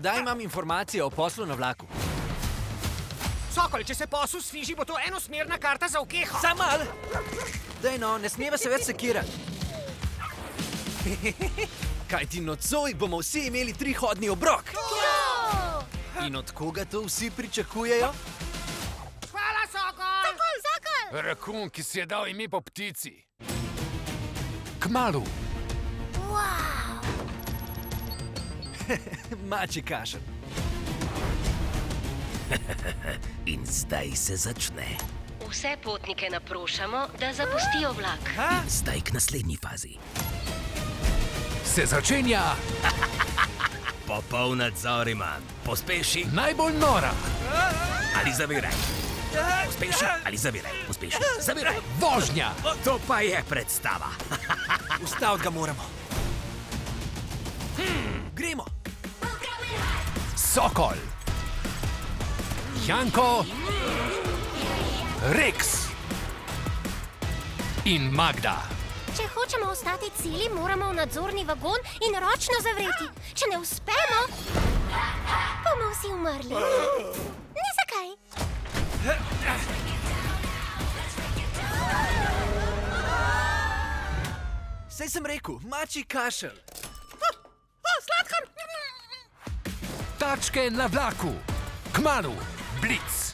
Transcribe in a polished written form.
Morda imam informacije o poslu na vlaku. Sokol, če se posel sfiži, bo to enosmerna karta za okeho. Sam mal! Daj no, ne smeva se več sekirati. Kaj ti nocoj bomo vsi imeli 3-hodni obrok. In od koga to vsi pričakujejo? Hvala, Sokol! Sokol! Rakun, ki si je dal ime po ptici. Kmalu. Mačji kašelj. In zdaj se začne. Vse potnike naprošamo, da zapustijo vlak. Zdaj k naslednji fazi. Se začenja Popoln nadzor imam. Pospeši najbolj nora. ali zaviraj. Pospeši ali zaviraj. Pospeši, zaviraj. Vožnja. To pa je predstava. Ustaviti ga moramo. Gremo. Sokol. Janko. Rex. In Magda. Če hočemo ostati celi, moramo v nadzorni vagon in ročno zavreti. Če ne uspemo, bomo vsi umrli. Ni zakaj. Saj sem rekel, mačji kašelj. Tačke na vlaku. Kmalu. Blic.